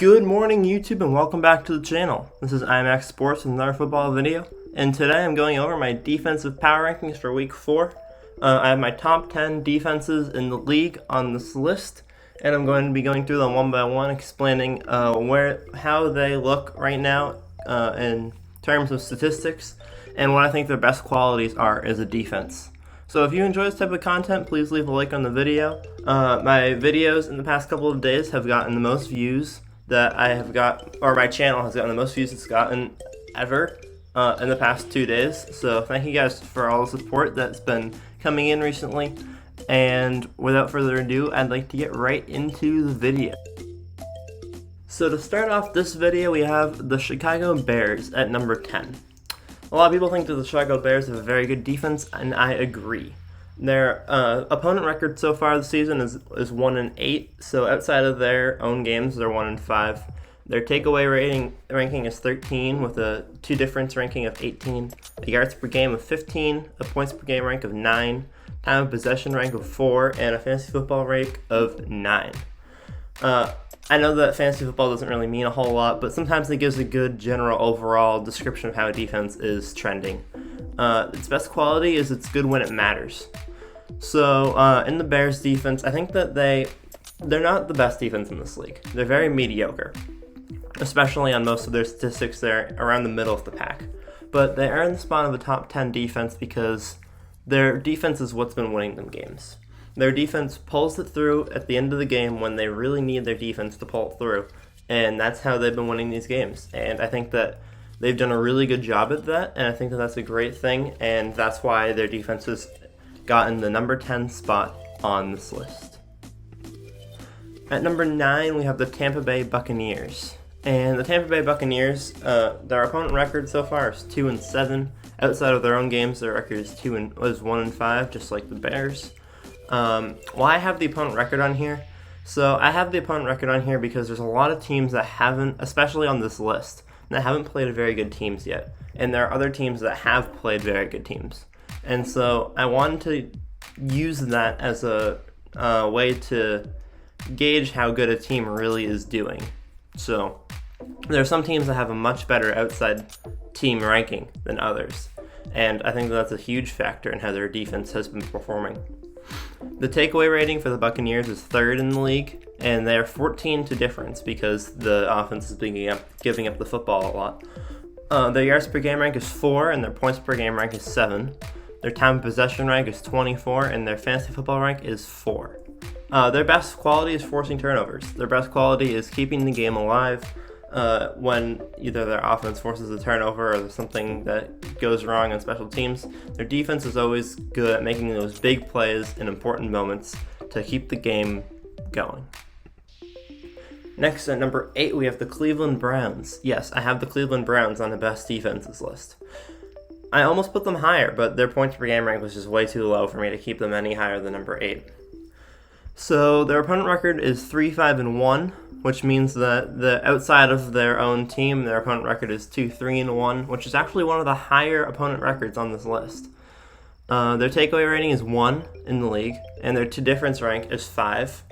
Good morning, YouTube, and welcome back to the channel. This is IMAX Sports with another football video, and today I'm going over my defensive power rankings for Week 4. I have my top 10 defenses in the league on this list, and I'm going to be going through them one by one, explaining how they look right now in terms of statistics, and what I think their best qualities are as a defense. So if you enjoy this type of content, please leave a like on the video. My videos in the past couple of days have gotten the most views that I have got, or my channel has gotten the most views it's gotten ever in the past 2 days. So thank you guys for all the support that's been coming in recently. And without further ado, I'd like to get right into the video. So to start off this video, we have the Chicago Bears at number 10. A lot of people think that the Chicago Bears have a very good defense, and I agree. Their opponent record so far this season is 1-8, so outside of their own games, they're 1-5. Their takeaway ranking is 13 with a two difference ranking of 18, a yards per game of 15, a points per game rank of 9, time of possession rank of 4, and a fantasy football rank of 9. I know that fantasy football doesn't really mean a whole lot, but sometimes it gives a good general overall description of how a defense is trending. Its best quality is it's good when it matters. So in the Bears defense, I think that they're not the best defense in this league. They're very mediocre, especially on most of their statistics. They're around the middle of the pack. But they are in the spot of a top 10 defense because their defense is what's been winning them games. Their defense pulls it through at the end of the game when they really need their defense to pull it through. And that's how they've been winning these games. And I think that they've done a really good job at that, and I think that that's a great thing, and that's why their defense has gotten the number 10 spot on this list. At number 9, we have the Tampa Bay Buccaneers. And the Tampa Bay Buccaneers, their opponent record so far is 2-7. Outside of their own games, their record is 1-5, just like the Bears. Why I have the opponent record on here? So I have the opponent record on here because there's a lot of teams that haven't, especially on this list, that haven't played very good teams yet. And there are other teams that have played very good teams. And so I wanted to use that as a way to gauge how good a team really is doing. So there are some teams that have a much better outside team ranking than others. And I think that's a huge factor in how their defense has been performing. The takeaway rating for the Buccaneers is 3rd in the league, and they're 14 to difference because the offense is giving up the football a lot. Their yards per game rank is 4, and their points per game rank is 7. Their time of possession rank is 24, and their fantasy football rank is 4. Their best quality is forcing turnovers. Their best quality is keeping the game alive when either their offense forces a turnover or there's something that goes wrong on special teams. Their defense is always good at making those big plays in important moments to keep the game going. Next, at number 8, we have the Cleveland Browns. Yes, I have the Cleveland Browns on the best defenses list. I almost put them higher, but their points per game rank was just way too low for me to keep them any higher than number 8. So their opponent record is 3-5-1, which means that outside of their own team, their opponent record is 2-3-1, which is actually one of the higher opponent records on this list. Their takeaway rating is 1 in the league, and their to difference rank is 5.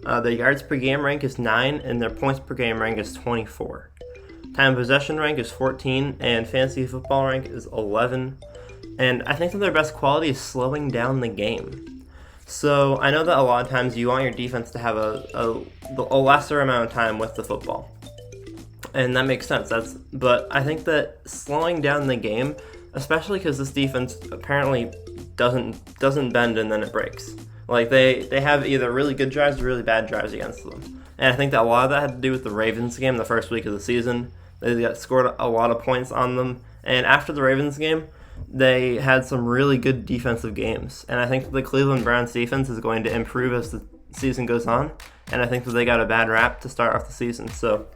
Their yards per game rank is 9, and their points per game rank is 24. Time of possession rank is 14, and fantasy football rank is 11. And I think that their best quality is slowing down the game. So I know that a lot of times you want your defense to have a lesser amount of time with the football. And that makes sense. But I think that slowing down the game, especially because this defense apparently doesn't bend and then it breaks. Like they have either really good drives or really bad drives against them. And I think that a lot of that had to do with the Ravens game the first week of the season. They got scored a lot of points on them. And after the Ravens game, they had some really good defensive games. And I think that the Cleveland Browns defense is going to improve as the season goes on. And I think that they got a bad rap to start off the season. So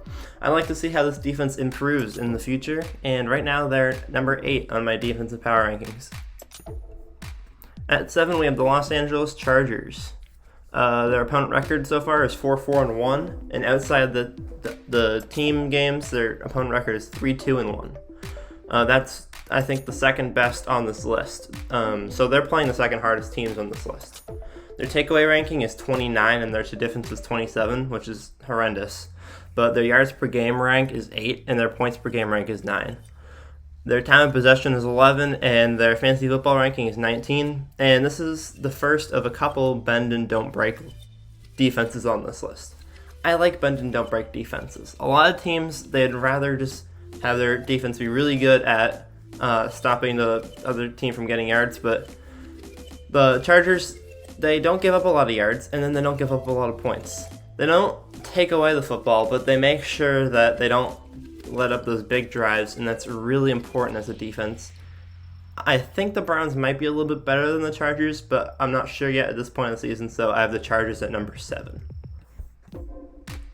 I'd like to see how this defense improves in the future. And right now they're number 8 on my defensive power rankings. At 7, we have the Los Angeles Chargers. Their opponent record so far is 4-4-1. And outside the team games, their opponent record is 3-2-1. That's, I think, the second best on this list. So they're playing the second hardest teams on this list. Their takeaway ranking is 29, and their to difference is 27, which is horrendous. but their yards per game rank is 8, and their points per game rank is 9. Their time of possession is 11, and their fantasy football ranking is 19. And this is the first of a couple bend and don't break defenses on this list. I like bend and don't break defenses. A lot of teams, they'd rather just have their defense be really good at stopping the other team from getting yards, but the Chargers, they don't give up a lot of yards, and then they don't give up a lot of points. They don't take away the football, but they make sure that they don't let up those big drives, and that's really important as a defense. I think the Browns might be a little bit better than the Chargers, but I'm not sure yet at this point in the season, so I have the Chargers at number 7.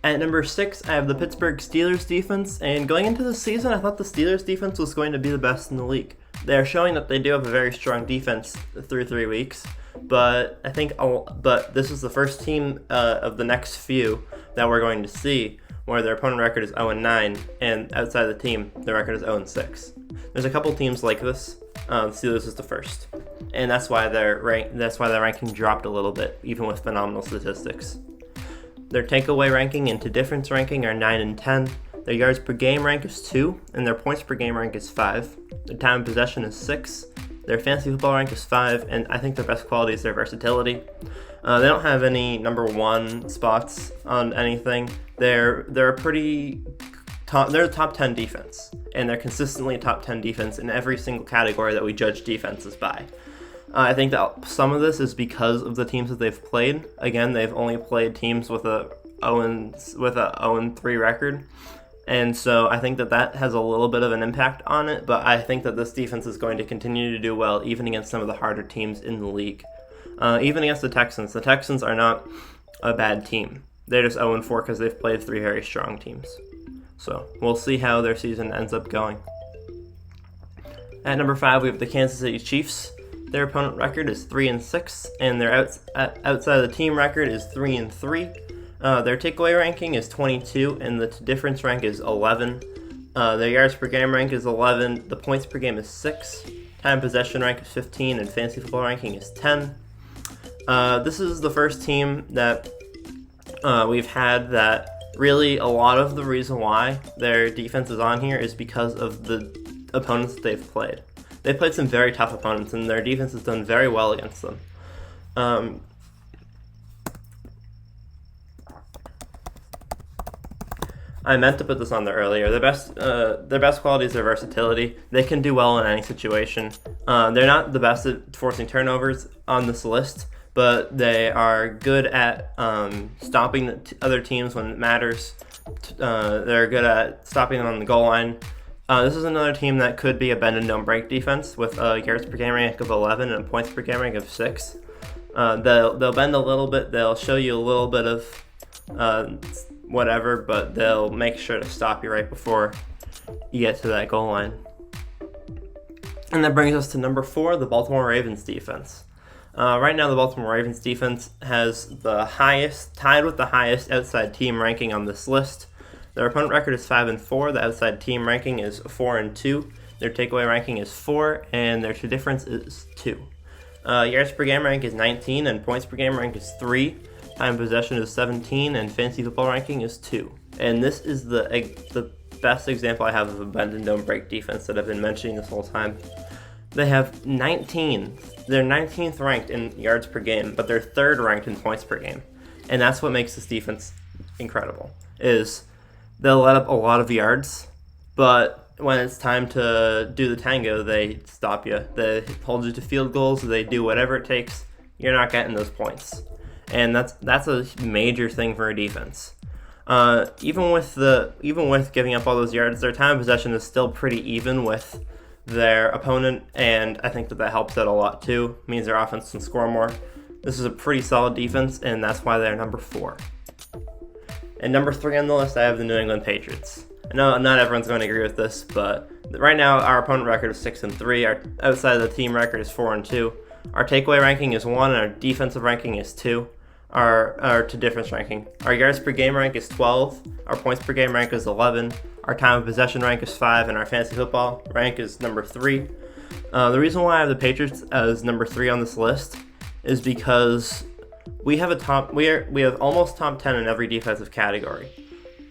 At number 6, I have the Pittsburgh Steelers defense, and going into the season, I thought the Steelers defense was going to be the best in the league. They are showing that they do have a very strong defense through 3 weeks, but this is the first team of the next few that we're going to see where their opponent record is 0-9, and outside the team, their record is 0-6. There's a couple teams like this. Steelers is the first, and that's why their ranking dropped a little bit, even with phenomenal statistics. Their takeaway ranking and to difference ranking are 9 and 10. Their yards per game rank is 2, and their points per game rank is 5. Their time of possession is 6. Their fantasy football rank is 5, and I think their best quality is their versatility. They don't have any number 1 spots on anything. They're a they're a top 10 defense, and they're consistently a top 10 defense in every single category that we judge defenses by. I think that some of this is because of the teams that they've played. Again, they've only played teams with a 0-3 record, and so I think that has a little bit of an impact on it, but I think that this defense is going to continue to do well even against some of the harder teams in the league. Even against the Texans. The Texans are not a bad team. They're just 0-4 because they've played 3 very strong teams. So we'll see how their season ends up going. At number 5, we have the Kansas City Chiefs. Their opponent record is 3-6, and their outside of the team record is 3-3. Their takeaway ranking is 22, and the difference rank is 11. Their yards per game rank is 11. The points per game is 6. Time possession rank is 15, and fantasy football ranking is 10. This is the first team that we've had that really a lot of the reason why their defense is on here is because of the opponents that they've played. They've played some very tough opponents, and their defense has done very well against them. I meant to put this on there earlier. Their best quality is their versatility. They can do well in any situation. They're not the best at forcing turnovers on this list, but they are good at stopping other teams when it matters. They're good at stopping them on the goal line. This is another team that could be a bend and don't break defense with a yards per game rank of 11 and a points per game rank of 6. They'll bend a little bit. They'll show you a little bit of whatever, but they'll make sure to stop you right before you get to that goal line. And that brings us to number 4, the Baltimore Ravens defense. Right now, the Baltimore Ravens defense has tied with the highest outside team ranking on this list. Their opponent record is 5-4. The outside team ranking is 4-2. Their takeaway ranking is 4, and their to difference is 2. Yards per game rank is 19, and points per game rank is 3. Time possession is 17, and fantasy football ranking is 2. And this is the best example I have of a bend and don't break defense that I've been mentioning this whole time. They have 19. They're 19th ranked in yards per game, but they're 3rd ranked in points per game. And that's what makes this defense incredible, is they'll let up a lot of yards, but when it's time to do the tango, they stop you. They hold you to field goals. They do whatever it takes. You're not getting those points. And that's a major thing for a defense. Even with giving up all those yards, their time of possession is still pretty even with their opponent, and I think that helps out a lot too. It means their offense can score more. This is a pretty solid defense, and that's why they're number 4. And number 3 on the list, I have the New England Patriots. I know not everyone's going to agree with this, but right now our opponent record is 6-3. Our outside of the team record is 4-2. Our takeaway ranking is 1, and our defensive ranking is 2. Our to difference ranking. Our yards per game rank is 12. Our points per game rank is 11. Our time of possession rank is 5, and our fantasy football rank is number 3. The reason why I have the Patriots as number 3 on this list is because we have almost top 10 in every defensive category.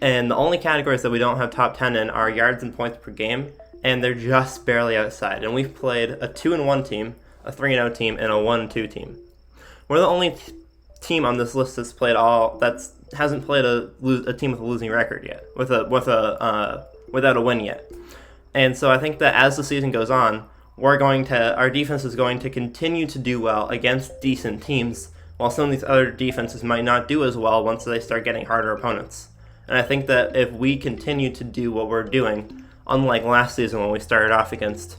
And the only categories that we don't have top 10 in are yards and points per game, and they're just barely outside. And we've played a 2-1 team, a 3-0 team, and a 1-2 team. We're the only team on this list hasn't played a team with a losing record yet, without a win yet. And so I think that as the season goes on, our defense is going to continue to do well against decent teams, while some of these other defenses might not do as well once they start getting harder opponents. And I think that if we continue to do what we're doing, unlike last season when we started off against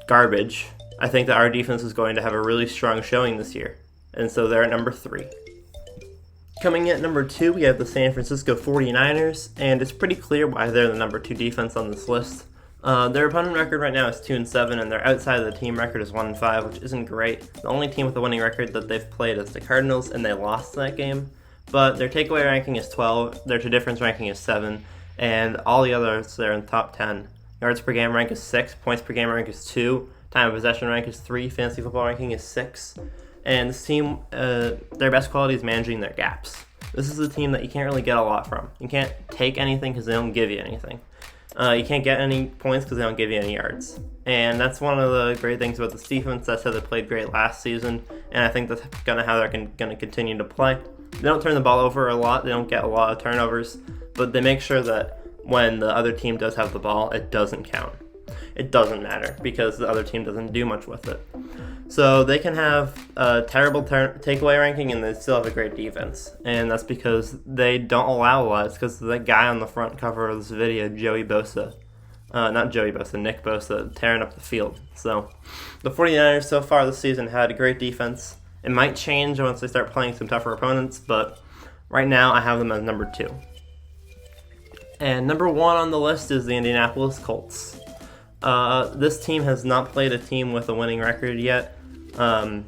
garbage, I think that our defense is going to have a really strong showing this year. And so they're at number 3. Coming in at number 2, we have the San Francisco 49ers, and it's pretty clear why they're the number 2 defense on this list. Their opponent record right now is 2-7, and their outside of the team record is 1-5, which isn't great. The only team with a winning record that they've played is the Cardinals, and they lost that game. But their takeaway ranking is 12, their to-difference ranking is 7, and all the others, they're in the top 10. Yards per game rank is 6, points per game rank is 2, time of possession rank is 3, fantasy football ranking is 6. And this team, their best quality is managing their gaps. This is a team that you can't really get a lot from. You can't take anything because they don't give you anything. You can't get any points because they don't give you any yards. And that's one of the great things about this defense. That's how they played great last season, and I think that's how they're going to continue to play. They don't turn the ball over a lot. They don't get a lot of turnovers, but they make sure that when the other team does have the ball, it doesn't count. It doesn't matter because the other team doesn't do much with it. So they can have a terrible takeaway ranking and they still have a great defense. And that's because they don't allow a lot. It's because the guy on the front cover of this video, Nick Bosa, tearing up the field. So the 49ers so far this season had a great defense. It might change once they start playing some tougher opponents, but right now I have them as number 2. And number 1 on the list is the Indianapolis Colts. This team has not played a team with a winning record yet. The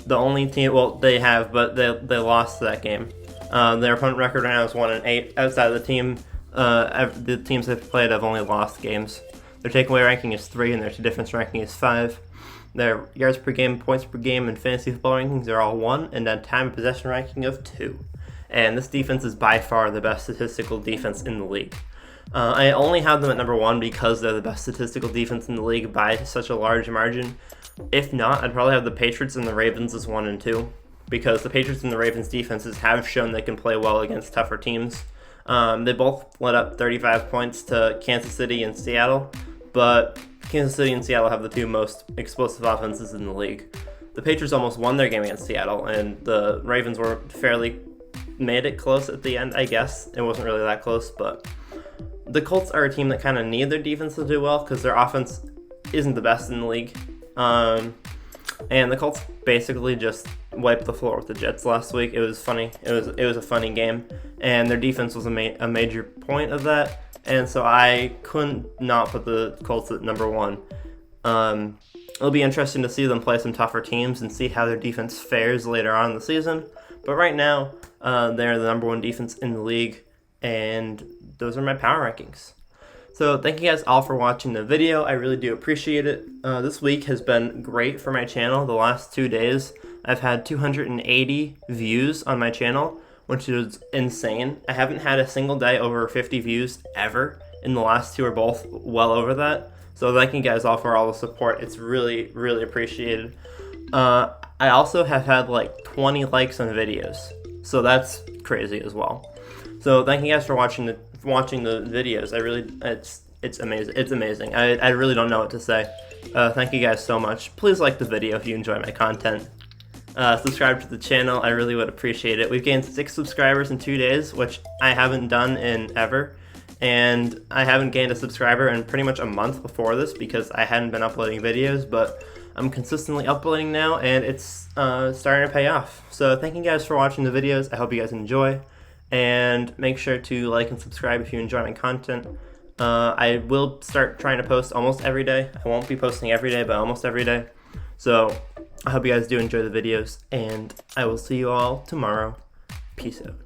only team, they have, but they lost that game. Their opponent record right now is 1-8. Outside of the teams they've played have only lost games. Their takeaway ranking is 3, and their to-difference ranking is 5. Their yards per game, points per game, and fantasy football rankings are all 1, and a time of possession ranking of 2. And this defense is by far the best statistical defense in the league. I only have them at number 1 because they're the best statistical defense in the league by such a large margin. If not, I'd probably have the Patriots and the Ravens as 1 and 2 because the Patriots and the Ravens defenses have shown they can play well against tougher teams. They both let up 35 points to Kansas City and Seattle, but Kansas City and Seattle have the 2 most explosive offenses in the league. The Patriots almost won their game against Seattle, and the Ravens made it close at the end, I guess. It wasn't really that close, but the Colts are a team that kind of need their defense to do well because their offense isn't the best in the league. And the Colts basically just wiped the floor with the Jets last week. It was funny. It was a funny game, and their defense was a major point of that. And so I couldn't not put the Colts at number 1. It'll be interesting to see them play some tougher teams and see how their defense fares later on in the season. But right now, they're the number 1 defense in the league, and those are my power rankings. So thank you guys all for watching the video. I really do appreciate it. This week has been great for my channel. The last 2 days, I've had 280 views on my channel, which is insane. I haven't had a single day over 50 views ever, and the last 2 are both well over that. So thank you guys all for all the support. It's really, really appreciated. I also have had like 20 likes on videos, so that's crazy as well. So thank you guys for watching the videos. It's amazing. It's amazing. I really don't know what to say. Thank you guys so much. Please like the video if you enjoy my content. Subscribe to the channel. I really would appreciate it. We've gained 6 subscribers in 2 days, which I haven't done in ever. And I haven't gained a subscriber in pretty much a month before this because I hadn't been uploading videos, but I'm consistently uploading now, and it's starting to pay off. So thank you guys for watching the videos. I hope you guys enjoy, and make sure to like and subscribe if you enjoy my content. I will start trying to post almost every day. I won't be posting every day, but almost every day. So I hope you guys do enjoy the videos, and I will see you all tomorrow. Peace out.